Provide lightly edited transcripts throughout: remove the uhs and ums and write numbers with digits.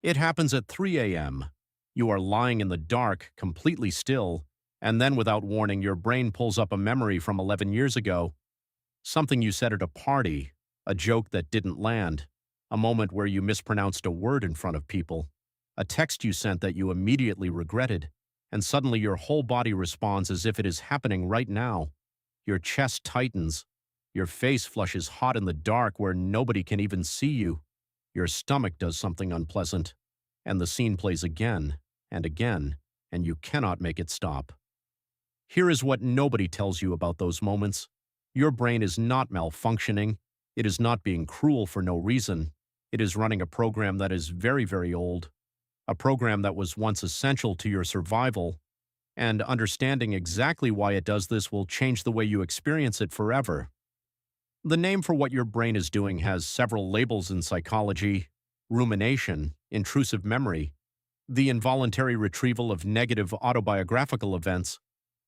It happens at 3 a.m. You are lying in the dark, completely still, and then without warning, your brain pulls up a memory from 11 years ago, something you said at a party, a joke that didn't land, a moment where you mispronounced a word in front of people, a text you sent that you immediately regretted, and suddenly your whole body responds as if it is happening right now. Your chest tightens, your face flushes hot in the dark where nobody can even see you. Your stomach does something unpleasant, and the scene plays again and again, and you cannot make it stop. Here is what nobody tells you about those moments. Your brain is not malfunctioning. It is not being cruel for no reason. It is running a program that is very, very old, a program that was once essential to your survival, and understanding exactly why it does this will change the way you experience it forever. The name for what your brain is doing has several labels in psychology: rumination, intrusive memory, the involuntary retrieval of negative autobiographical events,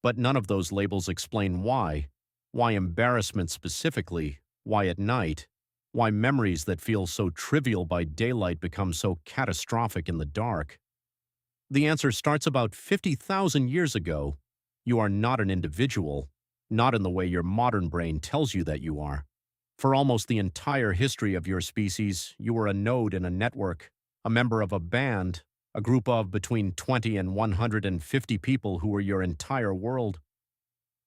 but none of those labels explain why. Why embarrassment specifically? Why at night? Why memories that feel so trivial by daylight become so catastrophic in the dark? The answer starts about 50,000 years ago. You are not an individual, not in the way your modern brain tells you that you are. For almost the entire history of your species, you were a node in a network, a member of a band, a group of between 20 and 150 people who were your entire world.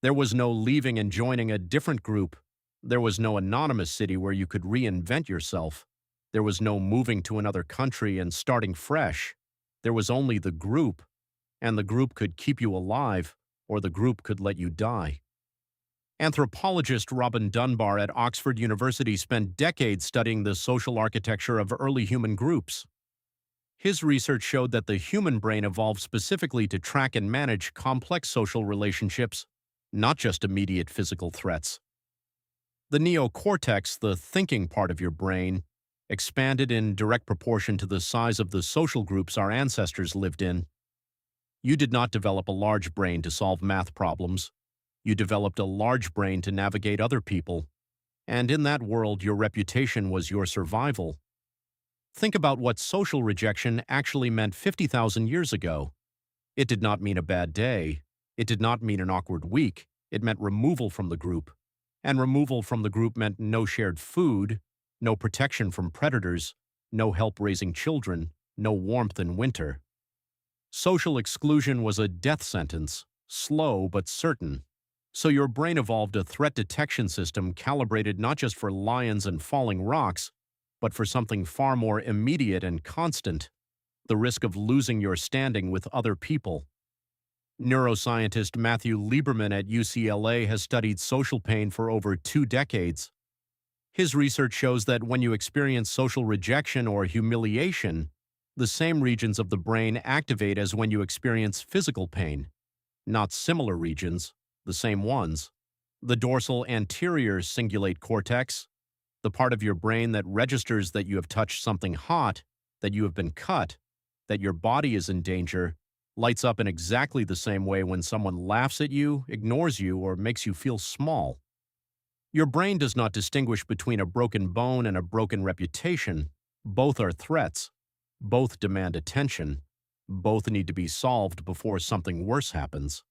There was no leaving and joining a different group. There was no anonymous city where you could reinvent yourself. There was no moving to another country and starting fresh. There was only the group, and the group could keep you alive, or the group could let you die. Anthropologist Robin Dunbar at Oxford University spent decades studying the social architecture of early human groups. His research showed that the human brain evolved specifically to track and manage complex social relationships, not just immediate physical threats. The neocortex, the thinking part of your brain, expanded in direct proportion to the size of the social groups our ancestors lived in. You did not develop a large brain to solve math problems. You developed a large brain to navigate other people, and in that world your reputation was your survival. Think about what social rejection actually meant 50,000 years ago. It did not mean a bad day. It did not mean an awkward week. It meant removal from the group. And removal from the group meant no shared food, no protection from predators, no help raising children, no warmth in winter. Social exclusion was a death sentence, slow but certain. So your brain evolved a threat detection system calibrated not just for lions and falling rocks, but for something far more immediate and constant: the risk of losing your standing with other people. Neuroscientist Matthew Lieberman at UCLA has studied social pain for over 2 decades. His research shows that when you experience social rejection or humiliation, the same regions of the brain activate as when you experience physical pain. Not similar regions, the same ones. The dorsal anterior cingulate cortex, the part of your brain that registers that you have touched something hot, that you have been cut, that your body is in danger, lights up in exactly the same way when someone laughs at you, ignores you, or makes you feel small. Your brain does not distinguish between a broken bone and a broken reputation. Both are threats. Both demand attention. Both need to be solved before something worse happens.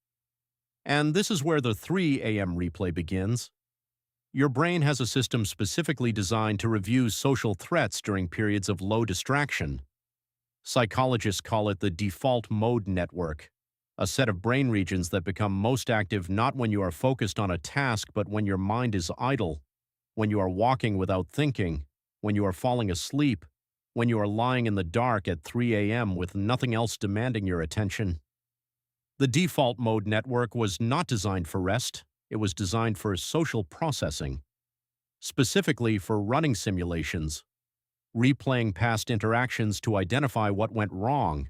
And this is where the 3 a.m. replay begins. Your brain has a system specifically designed to review social threats during periods of low distraction. Psychologists call it the default mode network, a set of brain regions that become most active not when you are focused on a task but when your mind is idle, when you are walking without thinking, when you are falling asleep, when you are lying in the dark at 3 a.m. with nothing else demanding your attention. The default mode network was not designed for rest. It was designed for social processing, specifically for running simulations, replaying past interactions to identify what went wrong,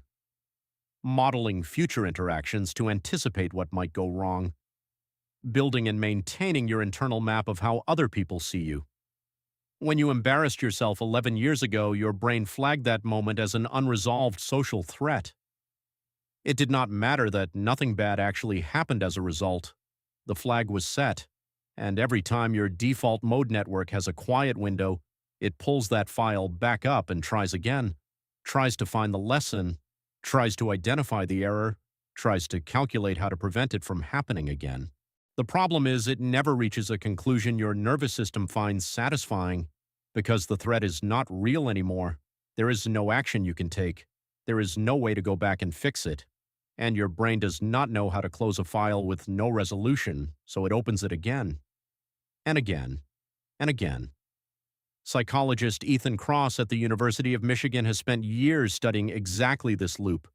modeling future interactions to anticipate what might go wrong, building and maintaining your internal map of how other people see you. When you embarrassed yourself 11 years ago, your brain flagged that moment as an unresolved social threat. It did not matter that nothing bad actually happened as a result. The flag was set, and every time your default mode network has a quiet window, it pulls that file back up and tries again. tries to find the lesson, tries to identify the error, tries to calculate how to prevent it from happening again. The problem is it never reaches a conclusion your nervous system finds satisfying because the threat is not real anymore. There is no action you can take. There is no way to go back and fix it. And your brain does not know how to close a file with no resolution, so it opens it again, and again, and again. Psychologist Ethan Kross at the University of Michigan has spent years studying exactly this loop.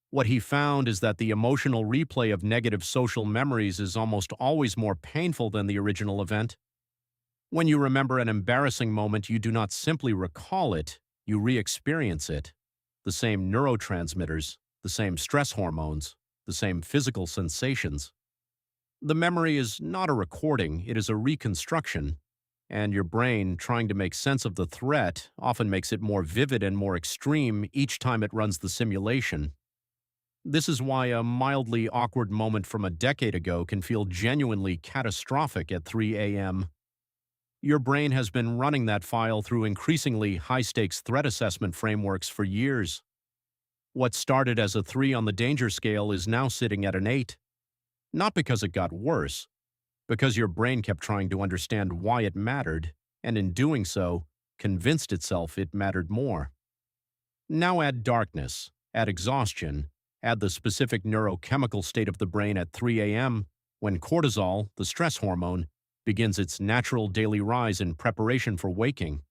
What he found is that the emotional replay of negative social memories is almost always more painful than the original event. When you remember an embarrassing moment, you do not simply recall it, you re-experience it. The same neurotransmitters, the same stress hormones, the same physical sensations. The memory is not a recording, it is a reconstruction, and your brain, trying to make sense of the threat, often makes it more vivid and more extreme each time it runs the simulation. This is why a mildly awkward moment from a decade ago can feel genuinely catastrophic at 3 a.m. Your brain has been running that file through increasingly high-stakes threat assessment frameworks for years. What started as a 3 on the danger scale is now sitting at an 8. Not because it got worse, because your brain kept trying to understand why it mattered, and in doing so, convinced itself it mattered more. Now add darkness, add exhaustion, add the specific neurochemical state of the brain at 3 a.m. when cortisol, the stress hormone, begins its natural daily rise in preparation for waking.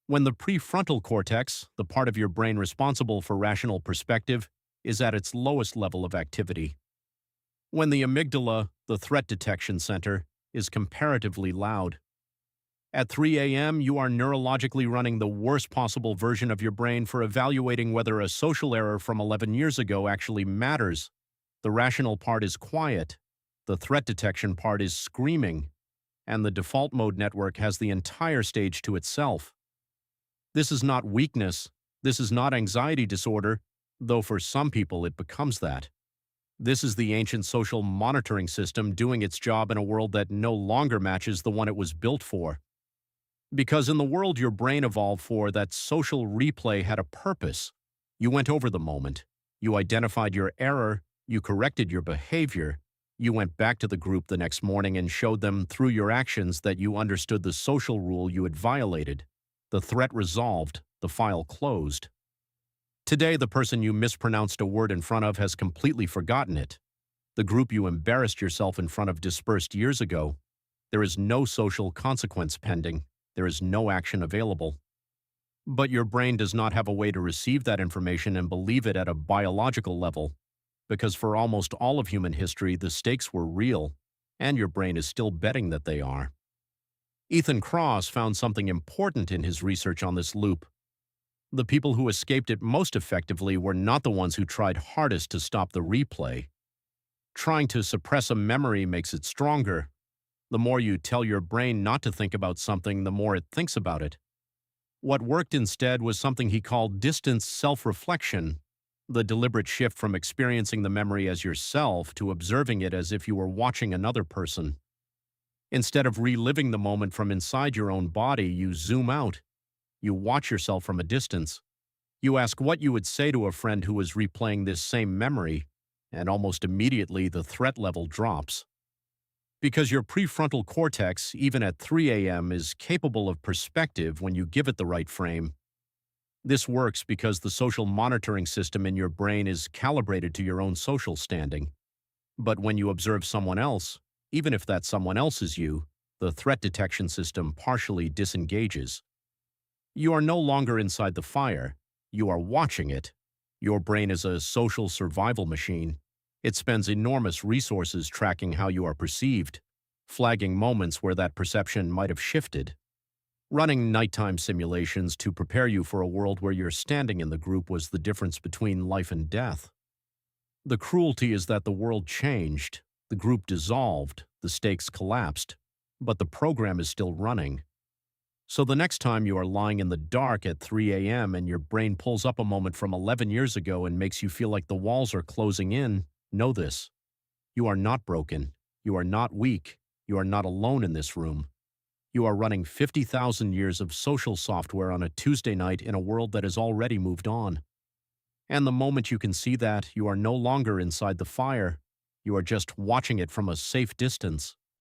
When the prefrontal cortex, the part of your brain responsible for rational perspective, is at its lowest level of activity. When the amygdala, the threat detection center, is comparatively loud. At 3 a.m., you are neurologically running the worst possible version of your brain for evaluating whether a social error from 11 years ago actually matters. The rational part is quiet, the threat detection part is screaming, and the default mode network has the entire stage to itself. This is not weakness, this is not anxiety disorder, though for some people it becomes that. This is the ancient social monitoring system doing its job in a world that no longer matches the one it was built for. Because in the world your brain evolved for, that social replay had a purpose. You went over the moment. You identified your error. You corrected your behavior. You went back to the group the next morning and showed them through your actions that you understood the social rule you had violated. The threat resolved. The file closed. Today, the person you mispronounced a word in front of has completely forgotten it. The group you embarrassed yourself in front of dispersed years ago. There is no social consequence pending. There is no action available. But your brain does not have a way to receive that information and believe it at a biological level, because for almost all of human history, the stakes were real, and your brain is still betting that they are. Ethan Kross found something important in his research on this loop. The people who escaped it most effectively were not the ones who tried hardest to stop the replay. Trying to suppress a memory makes it stronger. The more you tell your brain not to think about something, the more it thinks about it. What worked instead was something he called distance self-reflection, the deliberate shift from experiencing the memory as yourself to observing it as if you were watching another person. Instead of reliving the moment from inside your own body, you zoom out. You watch yourself from a distance. You ask what you would say to a friend who was replaying this same memory, and almost immediately the threat level drops. Because your prefrontal cortex, even at 3 a.m., is capable of perspective when you give it the right frame. This works because the social monitoring system in your brain is calibrated to your own social standing. But when you observe someone else, even if that someone else is you, the threat detection system partially disengages. You are no longer inside the fire. You are watching it. Your brain is a social survival machine. It spends enormous resources tracking how you are perceived, flagging moments where that perception might have shifted, running nighttime simulations to prepare you for a world where your standing in the group was the difference between life and death. The cruelty is that the world changed, the group dissolved, the stakes collapsed, but the program is still running. So the next time you are lying in the dark at 3 a.m. and your brain pulls up a moment from 11 years ago and makes you feel like the walls are closing in, know this. You are not broken. You are not weak. You are not alone in this room. You are running 50,000 years of social software on a Tuesday night in a world that has already moved on. And the moment you can see that, you are no longer inside the fire. You are just watching it from a safe distance.